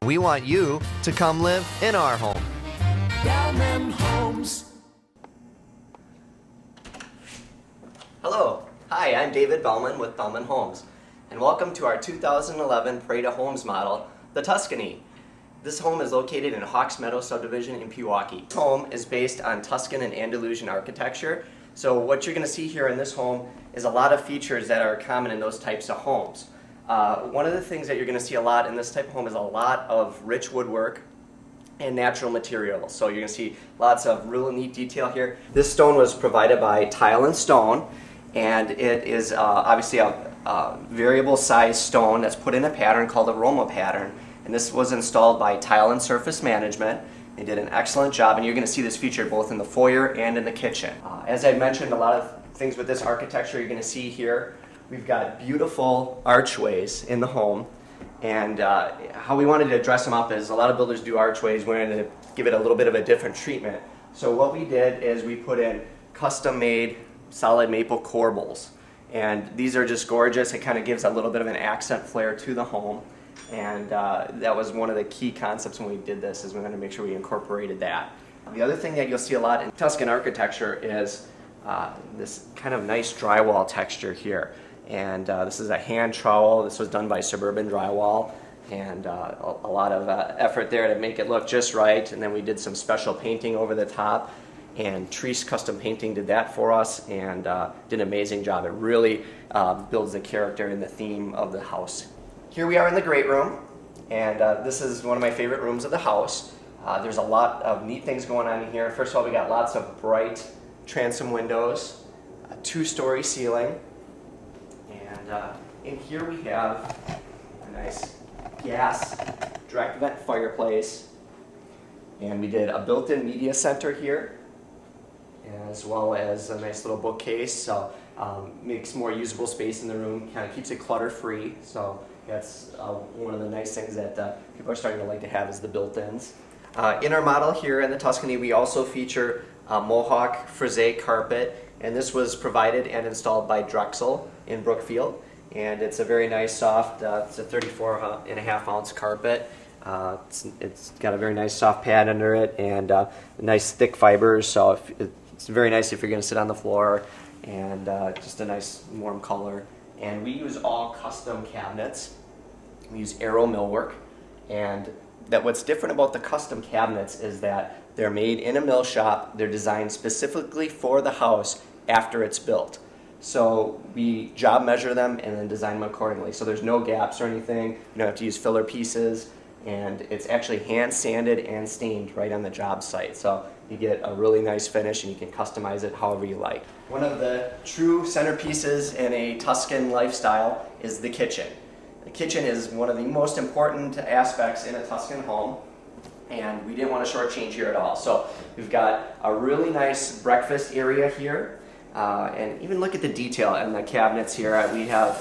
We want you to come live in our home. Bellman Homes. Hello, hi, I'm David Bellman with Bellman Homes, and welcome to our 2011 Parade of Homes model, the Tuscany. This home is located in Hawks Meadow subdivision in Pewaukee. This home is based on Tuscan and Andalusian architecture, so what you're going to see here in this home is a lot of features that are common in those types of homes. One of the things that you're going to see a lot in this type of home is a lot of rich woodwork and natural materials. So you're going to see lots of real neat detail here. This stone was provided by Tile and Stone, and it is obviously a variable size stone that's put in a pattern called a Roma pattern. And this was installed by Tile and Surface Management. They did an excellent job, and you're going to see this featured both in the foyer and in the kitchen. As I mentioned, a lot of things with this architecture you're going to see here. We've got beautiful archways in the home, and how we wanted to dress them up is a lot of builders do archways. We wanted to give it a little bit of a different treatment. So what we did is we put in custom-made solid maple corbels, and these are just gorgeous. It kind of gives a little bit of an accent flair to the home, and that was one of the key concepts when we did this, is we wanted to make sure we incorporated that. The other thing that you'll see a lot in Tuscan architecture is this kind of nice drywall texture here. And this is a hand trowel. This was done by Suburban Drywall, and a lot of effort there to make it look just right. And then we did some special painting over the top, and Treese Custom Painting did that for us and did an amazing job. It really builds the character and the theme of the house. Here we are in the great room, and this is one of my favorite rooms of the house. There's a lot of neat things going on in here. First of all, we got lots of bright transom windows, a 2-story ceiling. And in here we have a nice gas direct vent fireplace, and we did a built-in media center here, as well as a nice little bookcase, so makes more usable space in the room, kind of keeps it clutter-free. So that's one of the nice things that people are starting to like to have, is the built-ins. In our model here in the Tuscany, we also feature a Mohawk frisé carpet, and this was provided and installed by Drexel in Brookfield, and it's a very nice soft, it's a 34.5-ounce carpet. It's got a very nice soft pad under it, and nice thick fibers, so it's very nice if you're going to sit on the floor, and just a nice warm color. And we use all custom cabinets. We use Aero millwork, and what's different about the custom cabinets is that they're made in a mill shop. They're designed specifically for the house after it's built. So we job measure them and then design them accordingly. So there's no gaps or anything. You don't have to use filler pieces, and it's actually hand sanded and stained right on the job site. So you get a really nice finish, and you can customize it however you like. One of the true centerpieces in a Tuscan lifestyle is the kitchen. The kitchen is one of the most important aspects in a Tuscan home, and we didn't want to shortchange here at all. So we've got a really nice breakfast area here, and even look at the detail in the cabinets here. We have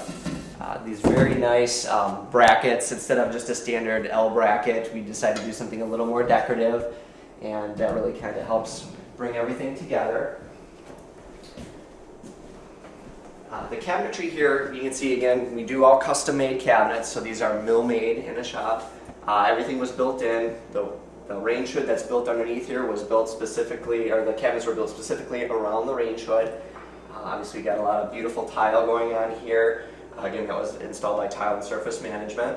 these very nice brackets. Instead of just a standard L bracket, we decided to do something a little more decorative, and that really kind of helps bring everything together. The cabinetry here, you can see again, we do all custom-made cabinets, so these are mill-made in a shop. Everything was built in. The range hood that's built underneath here was built specifically, or the cabinets were built specifically around the range hood. Obviously, we got a lot of beautiful tile going on here. Again, that was installed by Tile and Surface Management.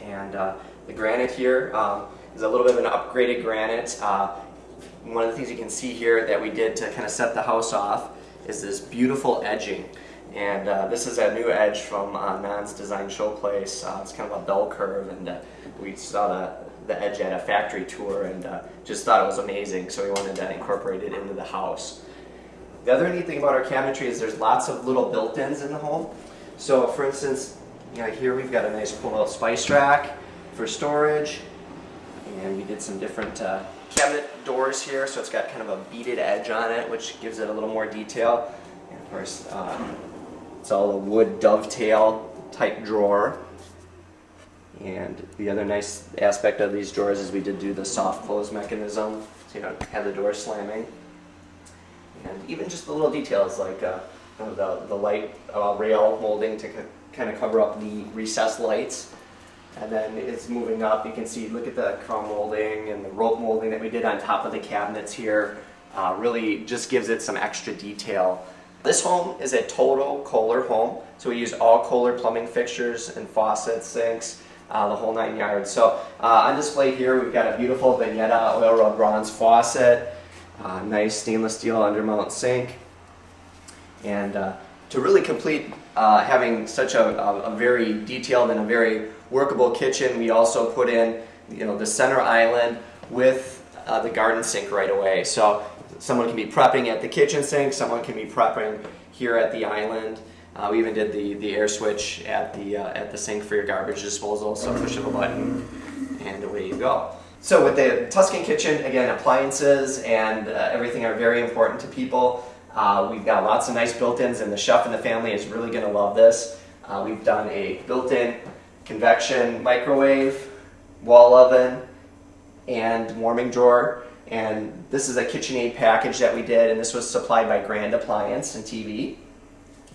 And the granite here is a little bit of an upgraded granite. One of the things you can see here that we did to kind of set the house off is this beautiful edging. And this is a new edge from Non's Design Showplace. It's kind of a bell curve, and we saw the edge at a factory tour, and just thought it was amazing, so we wanted to incorporate it into the house. The other neat thing about our cabinetry is there's lots of little built-ins in the home. So for instance, here we've got a nice pull-out spice rack for storage, and we did some different cabinet doors here, so it's got kind of a beaded edge on it, which gives it a little more detail. And of course, it's all a wood dovetail type drawer. And the other nice aspect of these drawers is we did do the soft close mechanism, so you don't have the door slamming. And even just the little details like the light rail molding to kind of cover up the recessed lights. And then it's moving up. You can see, look at the crown molding and the rope molding that we did on top of the cabinets here. Really just gives it some extra detail. This home is a total Kohler home. So we use all Kohler plumbing fixtures and faucets, sinks, the whole 9 yards. So on display here we've got a beautiful Vignetta oil rub bronze faucet, nice stainless steel undermount sink, and to really complete having such a very detailed and a very workable kitchen, we also put in the center island with the garden sink right away. So someone can be prepping at the kitchen sink, someone can be prepping here at the island. We even did the air switch at the sink for your garbage disposal, so push of a button and away you go. So with the Tuscan kitchen, again, appliances and everything are very important to people. We've got lots of nice built-ins, and the chef in the family is really going to love this. We've done a built-in convection microwave, wall oven, and warming drawer. And this is a KitchenAid package that we did, and this was supplied by Grand Appliance and TV.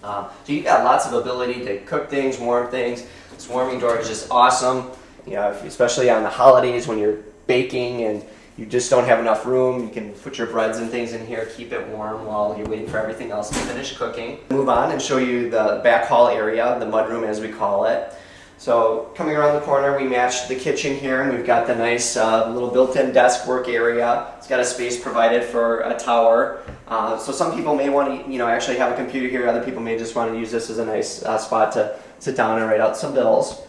So you've got lots of ability to cook things, warm things. This warming drawer is just awesome. Especially on the holidays when you're baking and you just don't have enough room, you can put your breads and things in here, keep it warm while you're waiting for everything else to finish cooking. Move on and show you the back hall area, the mudroom as we call it. So coming around the corner, we matched the kitchen here, and we've got the nice little built-in desk work area. It's got a space provided for a tower. So some people may want to actually have a computer here. Other people may just want to use this as a nice spot to sit down and write out some bills.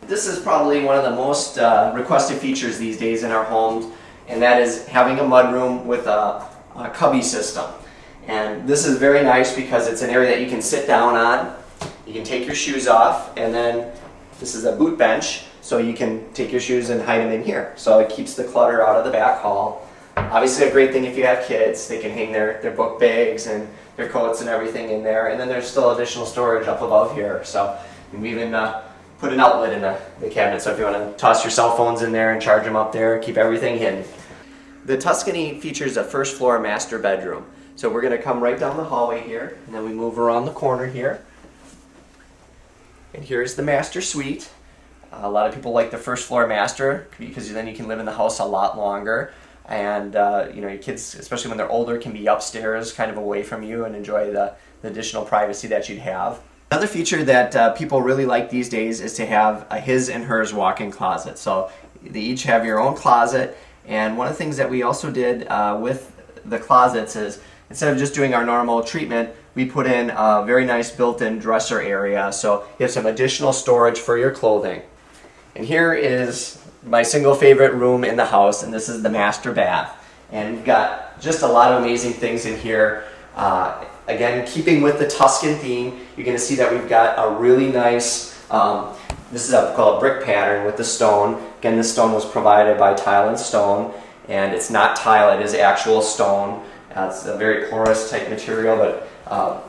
This is probably one of the most requested features these days in our homes, and that is having a mudroom with a cubby system. And this is very nice because it's an area that you can sit down on, you can take your shoes off, and then this is a boot bench, so you can take your shoes and hide them in here. So it keeps the clutter out of the back hall. Obviously a great thing if you have kids, they can hang their book bags and their coats and everything in there, and then there's still additional storage up above here. So we even put an outlet in the cabinet, so if you want to toss your cell phones in there and charge them up there, keep everything hidden. The Tuscany features a first floor master bedroom. So we're going to come right down the hallway here, and then we move around the corner here. And here's the master suite. A lot of people like the first floor master because then you can live in the house a lot longer. And your kids, especially when they're older, can be upstairs kind of away from you and enjoy the additional privacy that you'd have. Another feature that people really like these days is to have a his and hers walk-in closet. So they each have your own closet, and one of the things that we also did with the closets is instead of just doing our normal treatment, we put in a very nice built-in dresser area, so you have some additional storage for your clothing. And here is my single favorite room in the house, and this is the master bath. And we've got just a lot of amazing things in here. Again, keeping with the Tuscan theme, you're going to see that we've got a really nice, this is called a brick pattern with the stone. Again, this stone was provided by Tile and Stone, and it's not tile, it is actual stone. It's a very porous type material, but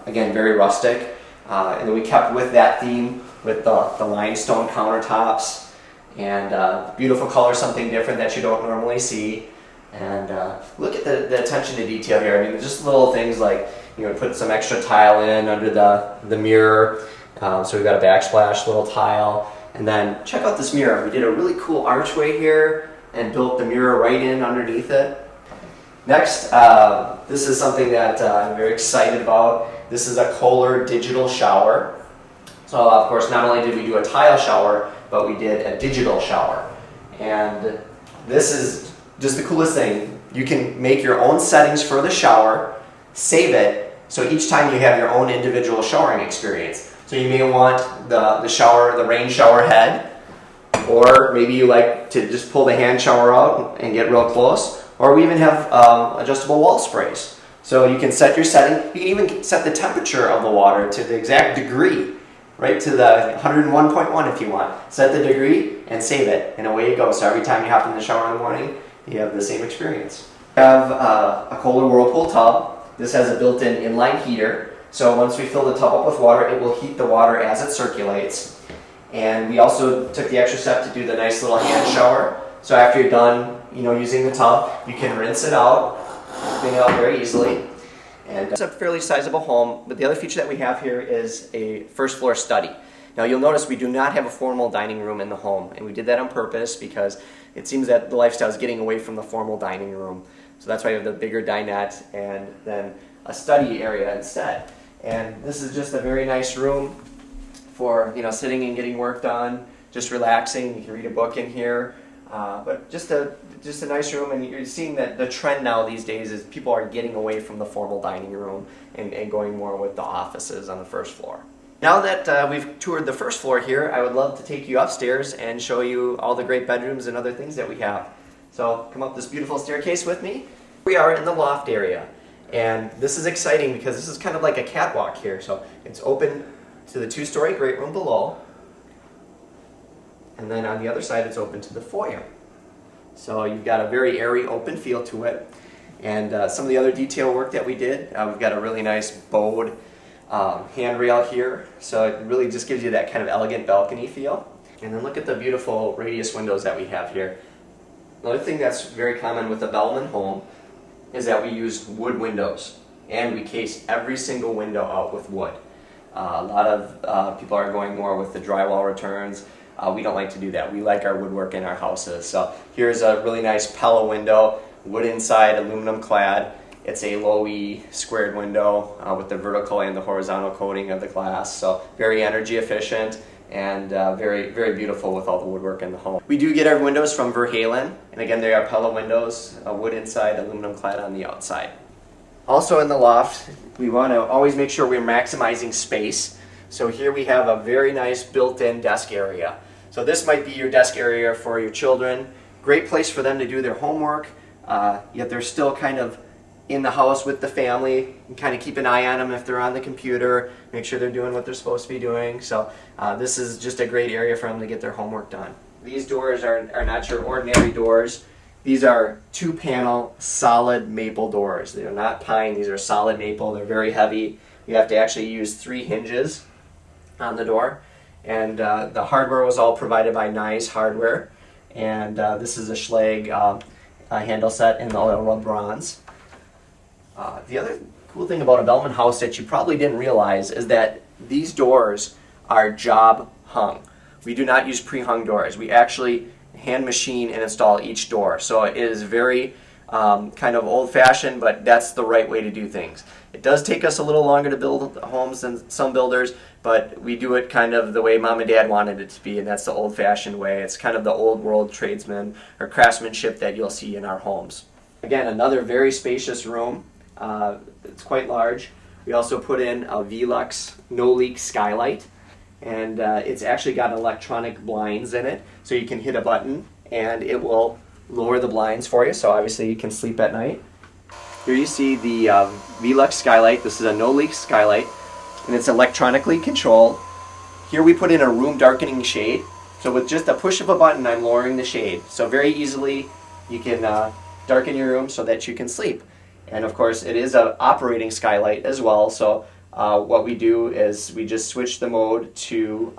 again, very rustic. And then we kept with that theme with the limestone countertops, and beautiful color, something different that you don't normally see. And look at the attention to detail here. I mean, just little things like, put some extra tile in under the mirror. So we've got a backsplash little tile. And then check out this mirror. We did a really cool archway here and built the mirror right in underneath it. Next, this is something that I'm very excited about. This is a Kohler digital shower. So of course, not only did we do a tile shower, but we did a digital shower. And this is just the coolest thing. You can make your own settings for the shower, save it, so each time you have your own individual showering experience. So you may want the rain shower head, or maybe you like to just pull the hand shower out and get real close. Or we even have adjustable wall sprays. So you can set your setting. You can even set the temperature of the water to the exact degree, right to the 101.1 if you want. Set the degree and save it, and away you go. So every time you hop in the shower in the morning, you have the same experience. We have a Kohler Whirlpool tub. This has a built-in inline heater. So once we fill the tub up with water, it will heat the water as it circulates. And we also took the extra step to do the nice little hand shower. So after you're done, using the tub, you can rinse it out, clean it out very easily. And it's a fairly sizable home, but the other feature that we have here is a first floor study. Now you'll notice we do not have a formal dining room in the home, and we did that on purpose because it seems that the lifestyle is getting away from the formal dining room. So that's why we have the bigger dinette and then a study area instead. And this is just a very nice room for sitting and getting work done, just relaxing. You can read a book in here, but just a nice room. And you're seeing that the trend now these days is people are getting away from the formal dining room and going more with the offices on the first floor. Now that we've toured the first floor here, I would love to take you upstairs and show you all the great bedrooms and other things that we have. So come up this beautiful staircase with me. We are in the loft area, and this is exciting because this is kind of like a catwalk here. So it's open to the two-story great room below, and then on the other side it's open to the foyer. So you've got a very airy open feel to it. And some of the other detail work that we did, we've got a really nice bowed handrail here, so it really just gives you that kind of elegant balcony feel. And then look at the beautiful radius windows that we have here. Another thing that's very common with the Bellman home is that we use wood windows, and we case every single window out with wood. A lot of people are going more with the drywall returns. We don't like to do that. We like our woodwork in our houses. So here's a really nice Pella window, wood inside, aluminum clad. It's a low E squared window with the vertical and the horizontal coating of the glass. So very energy efficient and very, very beautiful with all the woodwork in the home. We do get our windows from Verhalen, and again they are Pella windows, wood inside, aluminum clad on the outside. Also in the loft, we want to always make sure we're maximizing space. So here we have a very nice built-in desk area. So this might be your desk area for your children. Great place for them to do their homework, yet they're still kind of in the house with the family, and kind of keep an eye on them if they're on the computer, make sure they're doing what they're supposed to be doing. So this is just a great area for them to get their homework done. These doors are not your ordinary doors. These are 2-panel solid maple doors. They are not pine, these are solid maple. They're very heavy. You have to actually use 3 hinges on the door. And the hardware was all provided by Nice Hardware. And this is a Schlage handle set in the oil bronze. The other cool thing about a Bellman house that you probably didn't realize is that these doors are job hung. We do not use pre-hung doors. We actually hand machine and install each door. So it is very kind of old-fashioned, but that's the right way to do things. It does take us a little longer to build homes than some builders, but we do it kind of the way Mom and Dad wanted it to be, and that's the old-fashioned way. It's kind of the old world tradesman or craftsmanship that you'll see in our homes. Again, another very spacious room. It's quite large. We also put in a Velux no-leak skylight, and it's actually got electronic blinds in it, so you can hit a button and it will lower the blinds for you, so obviously you can sleep at night. Here you see the Velux skylight. This is a no-leak skylight, and it's electronically controlled. Here we put in a room darkening shade, so with just a push of a button I'm lowering the shade, so very easily you can darken your room so that you can sleep. And of course it is an operating skylight as well, so what we do is we just switch the mode to,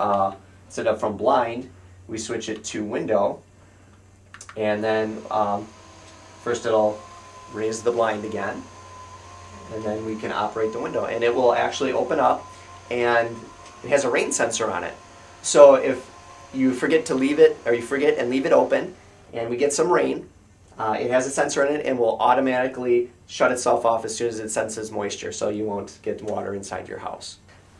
instead of from blind, we switch it to window, and then first it'll raise the blind again, and then we can operate the window, and it will actually open up, and it has a rain sensor on it. So if you forget to leave it, or you forget and leave it open, and we get some rain, it has a sensor in it and will automatically shut itself off as soon as it senses moisture, so you won't get water inside your house.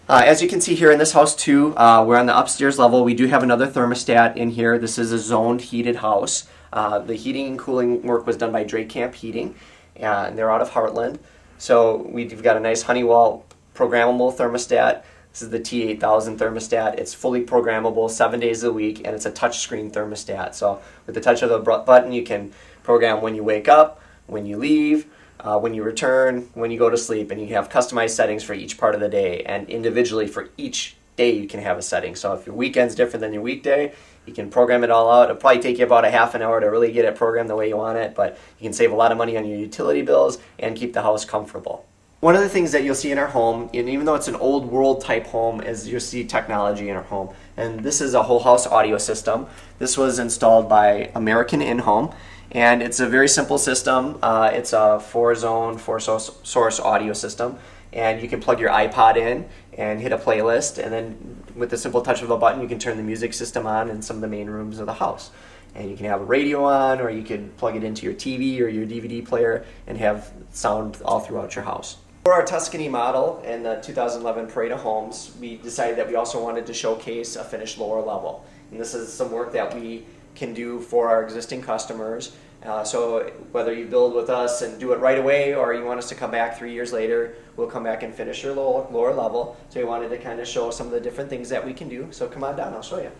As you can see here in this house too, we're on the upstairs level. We do have another thermostat in here. This is a zoned heated house. The heating and cooling work was done by Drake Camp Heating, and they're out of Heartland. So we've got a nice Honeywell programmable thermostat. This is the T8000 thermostat. It's fully programmable 7 days a week, and it's a touchscreen thermostat. So with the touch of the button, you can program when you wake up, when you leave, when you return, when you go to sleep, and you have customized settings for each part of the day, and individually for each day you can have a setting. So if your weekend's different than your weekday, you can program it all out. It'll probably take you about a half an hour to really get it programmed the way you want it, but you can save a lot of money on your utility bills and keep the house comfortable. One of the things that you'll see in our home, and even though it's an old world type home, is you'll see technology in our home. And this is a whole house audio system. This was installed by American In-Home, and it's a very simple system. It's a 4-zone, 4-source audio system, and you can plug your iPod in and hit a playlist, and then with the simple touch of a button you can turn the music system on in some of the main rooms of the house. And you can have a radio on, or you can plug it into your TV or your DVD player and have sound all throughout your house. For our Tuscany model in the 2011 Parade of Homes, we decided that we also wanted to showcase a finished lower level. And this is some work that we can do for our existing customers. So whether you build with us and do it right away, or you want us to come back 3 years later, we'll come back and finish your lower level. So we wanted to kind of show some of the different things that we can do. So come on down, I'll show you.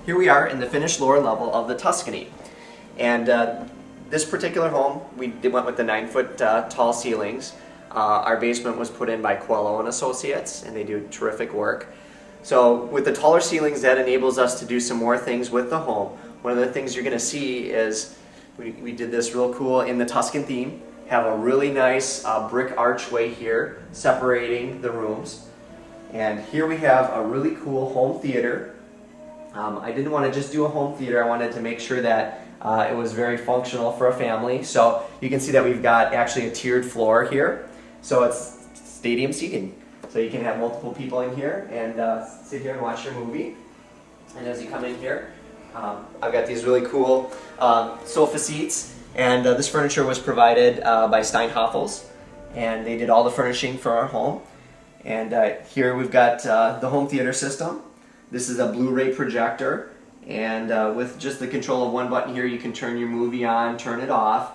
Here we are in the finished lower level of the Tuscany. And this particular home, we went with the 9-foot tall ceilings. Our basement was put in by Coelho and Associates, and they do terrific work. So with the taller ceilings, that enables us to do some more things with the home. One of the things you're going to see is we did this real cool in the Tuscan theme. Have a really nice brick archway here separating the rooms. And here we have a really cool home theater. I didn't want to just do a home theater. I wanted to make sure that it was very functional for a family. So you can see that we've got actually a tiered floor here. So it's stadium seating. So you can have multiple people in here and sit here and watch your movie. And as you come in here, I've got these really cool sofa seats. And this furniture was provided by Steinhoffels. And they did all the furnishing for our home. And here we've got the home theater system. This is a Blu-ray projector, and with just the control of one button here you can turn your movie on, turn it off,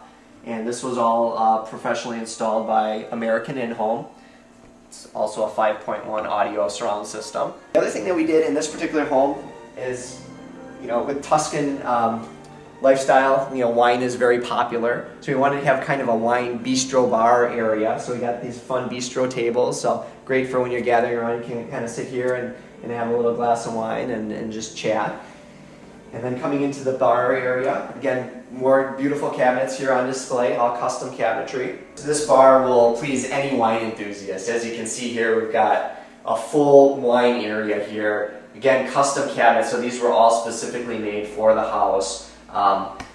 and this was all professionally installed by American In-Home. It's also a 5.1 audio surround system. The other thing that we did in this particular home is, with Tuscan lifestyle, wine is very popular, so we wanted to have kind of a wine bistro bar area, so we got these fun bistro tables, so great for when you're gathering around, you can kind of sit here and have a little glass of wine and just chat. And then coming into the bar area, again, more beautiful cabinets here on display, all custom cabinetry. So this bar will please any wine enthusiast. As you can see here, we've got a full wine area here. Again, custom cabinets, so these were all specifically made for the house.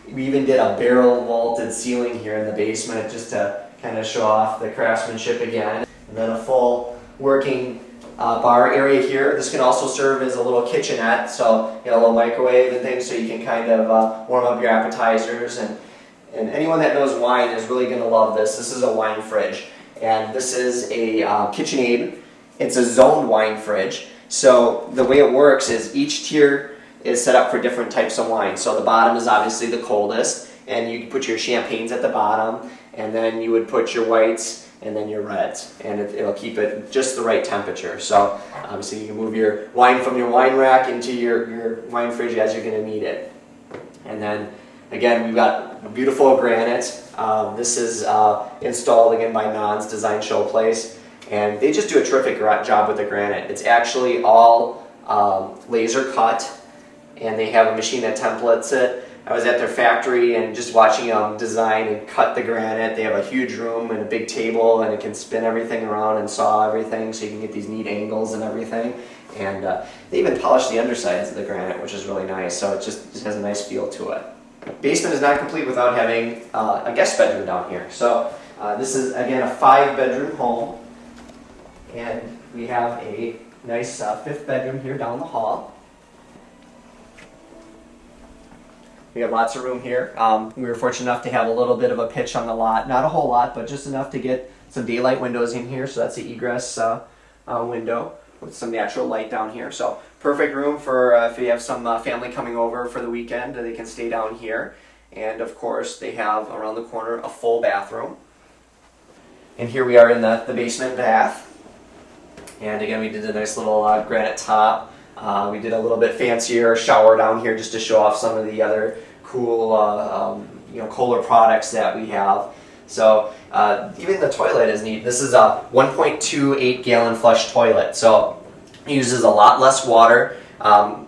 We even did a barrel vaulted ceiling here in the basement just to kind of show off the craftsmanship again. And then a full working bar area here. This can also serve as a little kitchenette, so a little microwave and things, so you can kind of warm up your appetizers. And anyone that knows wine is really going to love this. This is a wine fridge, and this is a KitchenAid. It's a zoned wine fridge. So the way it works is each tier is set up for different types of wine. So the bottom is obviously the coldest, and you put your champagnes at the bottom, and then you would put your whites and then your reds, and it'll keep it just the right temperature. So obviously you can move your wine from your wine rack into your wine fridge as you're going to need it. And then again, we've got beautiful granite. This is installed again by Non's Design Showplace, and they just do a terrific job with the granite. It's actually all laser cut, and they have a machine that templates it. I was at their factory and just watching them design and cut the granite. They have a huge room and a big table, and it can spin everything around and saw everything, so you can get these neat angles and everything. And they even polish the undersides of the granite, which is really nice, so it just has a nice feel to it. Basement is not complete without having a guest bedroom down here. So this is, again, a 5-bedroom home, and we have a nice 5th bedroom here down the hall. We have lots of room here. We were fortunate enough to have a little bit of a pitch on the lot. Not a whole lot, but just enough to get some daylight windows in here. So that's the egress window with some natural light down here. So perfect room for if you have some family coming over for the weekend, they can stay down here. And of course, they have around the corner a full bathroom. And here we are in the basement bath. And again, we did a nice little granite top. We did a little bit fancier shower down here just to show off some of the other cool Kohler products that we have. So even the toilet is neat. This is a 1.28 gallon flush toilet, so it uses a lot less water,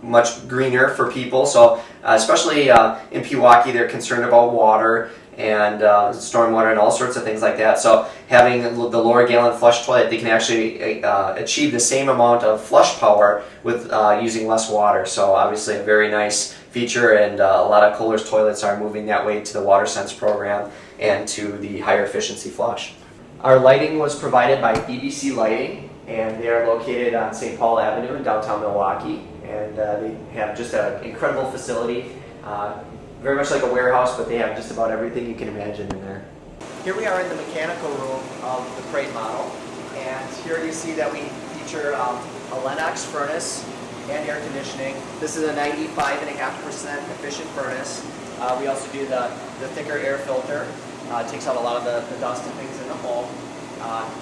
much greener for people. So especially in Pewaukee, they're concerned about water and stormwater and all sorts of things like that. So having the lower gallon flush toilet, they can actually achieve the same amount of flush power with using less water. So obviously a very nice feature, and a lot of Kohler's toilets are moving that way to the WaterSense program and to the higher efficiency flush. Our lighting was provided by BBC Lighting, and they are located on St. Paul Avenue in downtown Milwaukee, and they have just an incredible facility, very much like a warehouse, but they have just about everything you can imagine in there. Here we are in the mechanical room of the Parade model, and here you see that we feature a Lennox furnace and air conditioning. This is a 95.5% efficient furnace. We also do the thicker air filter. It takes out a lot of the dust and things in the home.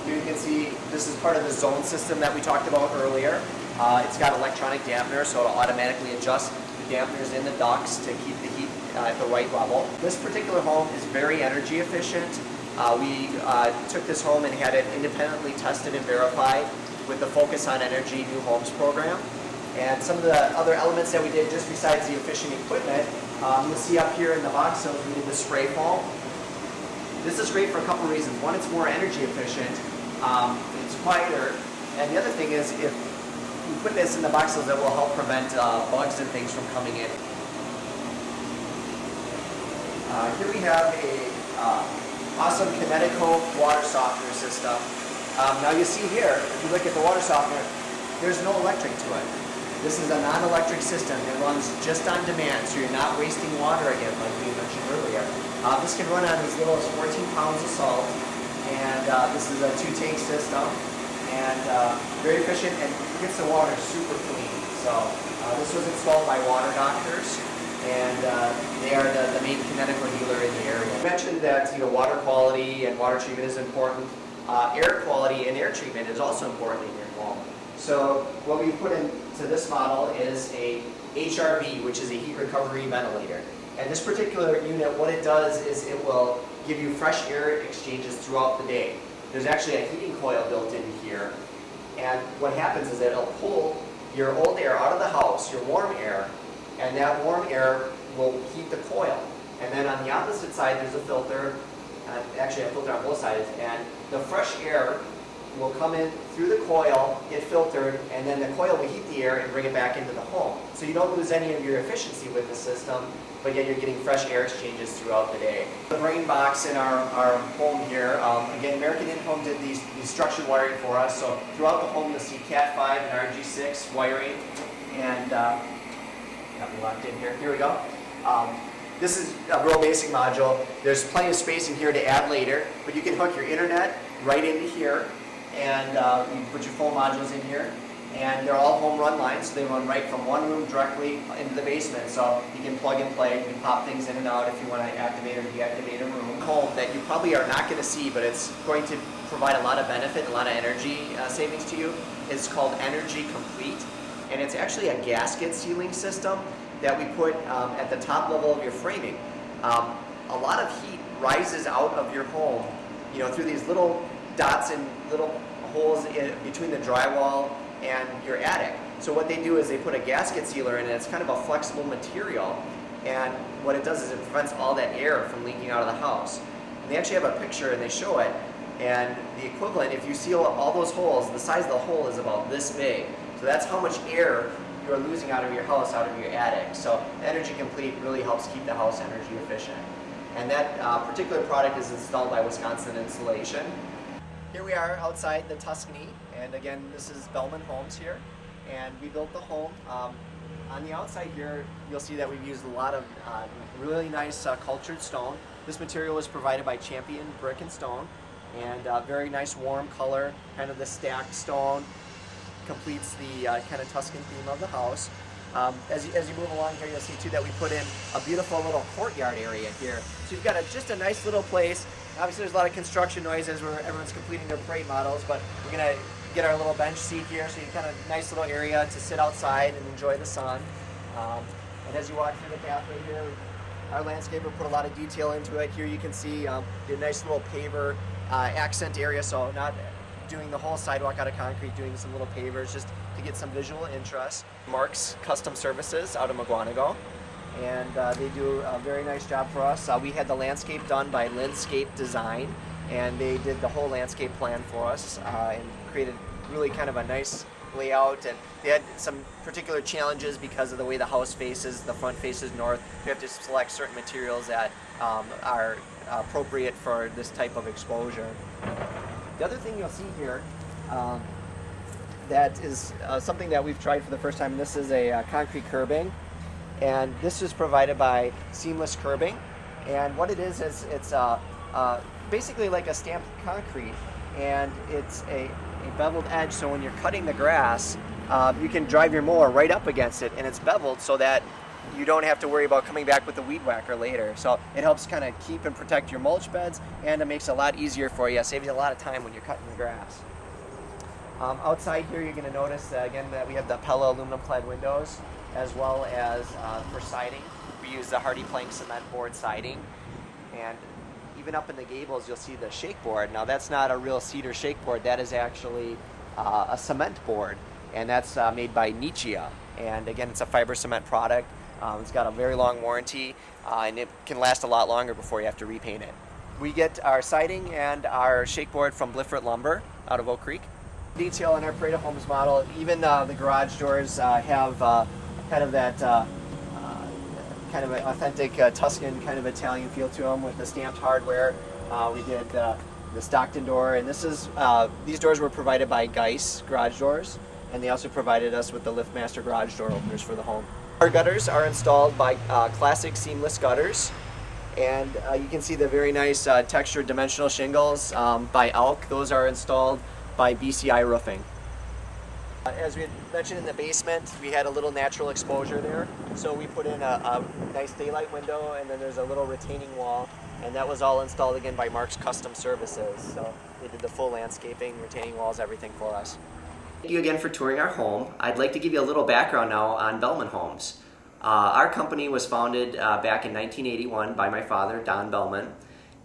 Here you can see this is part of the zone system that we talked about earlier. It's got electronic dampeners, so it'll automatically adjust the dampeners in the ducts to keep the heat at the right level. This particular home is very energy efficient. We took this home and had it independently tested and verified with the Focus on Energy New Homes program. And some of the other elements that we did, just besides the efficient equipment, you'll see up here in the box cells we did the spray foam. This is great for a couple reasons. One, it's more energy efficient, it's quieter, and the other thing is if you put this in the box cells, it will help prevent bugs and things from coming in. Here we have a awesome Kinetico water softener system. Now you see here, if you look at the water softener, there's no electric to it. This is a non-electric system. It runs just on demand, so you're not wasting water again, like we mentioned earlier. This can run on as little as 14 pounds of salt, and this is a 2-tank system, and very efficient, and gets the water super clean. So this was installed by water doctors, and they are the main Kinetico dealer in the area. I mentioned that water quality and water treatment is important. Air quality and air treatment is also important in your home. So what we put into this model is a HRV, which is a heat recovery ventilator. And this particular unit, what it does is it will give you fresh air exchanges throughout the day. There's actually a heating coil built in here. And what happens is that it'll pull your old air out of the house, your warm air, and that warm air will heat the coil. And then on the opposite side, there's a filter, actually a filter on both sides, and the fresh air will come in through the coil, get filtered, and then the coil will heat the air and bring it back into the home. So you don't lose any of your efficiency with the system, but yet you're getting fresh air exchanges throughout the day. The brain box in our home here, again, American In-Home did these structured wiring for us, so throughout the home you'll see Cat 5 and RG6 wiring, and got me locked in here. Here we go. This is a real basic module. There's plenty of space in here to add later, but you can hook your internet right into here, and you put your phone modules in here, and they're all home run lines, so they run right from one room directly into the basement. So you can plug and play, you can pop things in and out if you want to activate or deactivate a room. Home that you probably are not going to see, but it's going to provide a lot of benefit, a lot of energy savings to you, is called Energy Complete, and it's actually a gasket sealing system that we put at the top level of your framing. A lot of heat rises out of your home, through these little dots and little holes between the drywall and your attic. So what they do is they put a gasket sealer in it. It's kind of a flexible material, and what it does is it prevents all that air from leaking out of the house. And they actually have a picture and they show it, and the equivalent, if you seal all those holes, the size of the hole is about this big. So that's how much air you're losing out of your house, out of your attic. So Energy Complete really helps keep the house energy efficient. And that particular product is installed by Wisconsin Insulation. Here we are outside the Tuscany, and again, this is Bellman Homes here, and we built the home. On the outside here, you'll see that we've used a lot of really nice cultured stone. This material was provided by Champion Brick and Stone, and very nice warm color, kind of the stacked stone, completes the kind of Tuscan theme of the house. As you move along here, you'll see too that we put in a beautiful little courtyard area here. So you've got just a nice little place. Obviously there's a lot of construction noises where everyone's completing their parade models, but we're going to get our little bench seat here, so you kind of nice little area to sit outside and enjoy the sun. And as you walk through the pathway here, our landscaper put a lot of detail into it. Here you can see the nice little paver accent area, so not doing the whole sidewalk out of concrete, doing some little pavers just to get some visual interest. Mark's Custom Services out of Mugwanago, and they do a very nice job for us. We had the landscape done by Landscape Design, and they did the whole landscape plan for us and created really kind of a nice layout. And they had some particular challenges because of the way the house faces. The front faces north. You have to select certain materials that are appropriate for this type of exposure. The other thing you'll see here, that is something that we've tried for the first time, and this is a concrete curbing. And this is provided by Seamless Curbing. And what it is it's basically like a stamped concrete, and it's a beveled edge, so when you're cutting the grass, you can drive your mower right up against it, and it's beveled so that you don't have to worry about coming back with the weed whacker later. So it helps kind of keep and protect your mulch beds, and it makes it a lot easier for you. It saves you a lot of time when you're cutting the grass. Outside here, you're going to notice again that we have the Pella aluminum clad windows, as well as for siding. We use the Hardy Plank cement board siding, and even up in the gables, you'll see the shake board. Now that's not a real cedar shake board. That is actually a cement board, and that's made by Nichia. And again, it's a fiber cement product. It's got a very long warranty, and it can last a lot longer before you have to repaint it. We get our siding and our shake board from Blifford Lumber out of Oak Creek. Detail in our Parade of Homes model, even the garage doors have kind of that kind of an authentic Tuscan kind of Italian feel to them with the stamped hardware. We did the Stockton door, and these doors were provided by Geis Garage Doors, and they also provided us with the LiftMaster garage door openers for the home. Our gutters are installed by Classic Seamless Gutters, and you can see the very nice textured dimensional shingles by Elk. Those are installed by BCI Roofing. As we mentioned in the basement, we had a little natural exposure there, so we put in a nice daylight window, and then there's a little retaining wall, and that was all installed again by Mark's Custom Services. So they did the full landscaping, retaining walls, everything for us. Thank you again for touring our home. I'd like to give you a little background now on Bellman Homes. Our company was founded back in 1981 by my father, Don Bellman,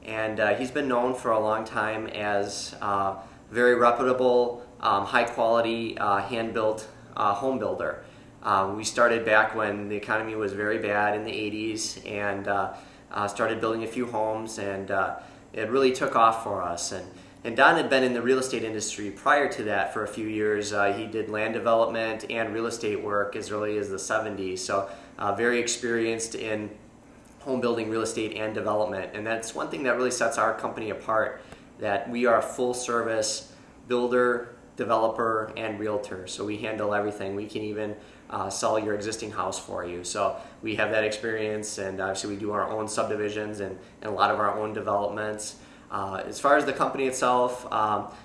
and he's been known for a long time as very reputable, high-quality, hand-built home builder. We started back when the economy was very bad in the 80s, and started building a few homes, and it really took off for us. And Don had been in the real estate industry prior to that for a few years. He did land development and real estate work as early as the 70s, so very experienced in home building, real estate, and development. And that's one thing that really sets our company apart, that we are a full-service builder, developer, and realtor. So we handle everything. We can even sell your existing house for you. So we have that experience, and obviously we do our own subdivisions and a lot of our own developments. As far as the company itself,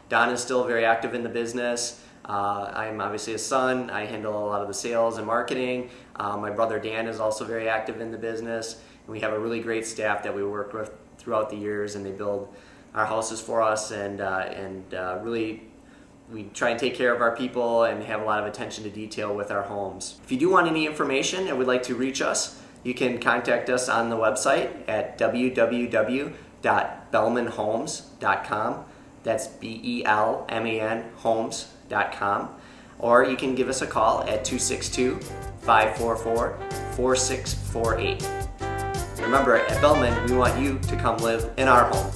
Don is still very active in the business. I'm obviously a son. I handle a lot of the sales and marketing. My brother Dan is also very active in the business. And we have a really great staff that we work with throughout the years, and they build our houses for us, and really we try and take care of our people and have a lot of attention to detail with our homes. If you do want any information and would like to reach us, you can contact us on the website at www.belmanhomes.com. That's BELMAN homes.com. Or you can give us a call at 262-544-4648. Remember, at Bellman, we want you to come live in our home.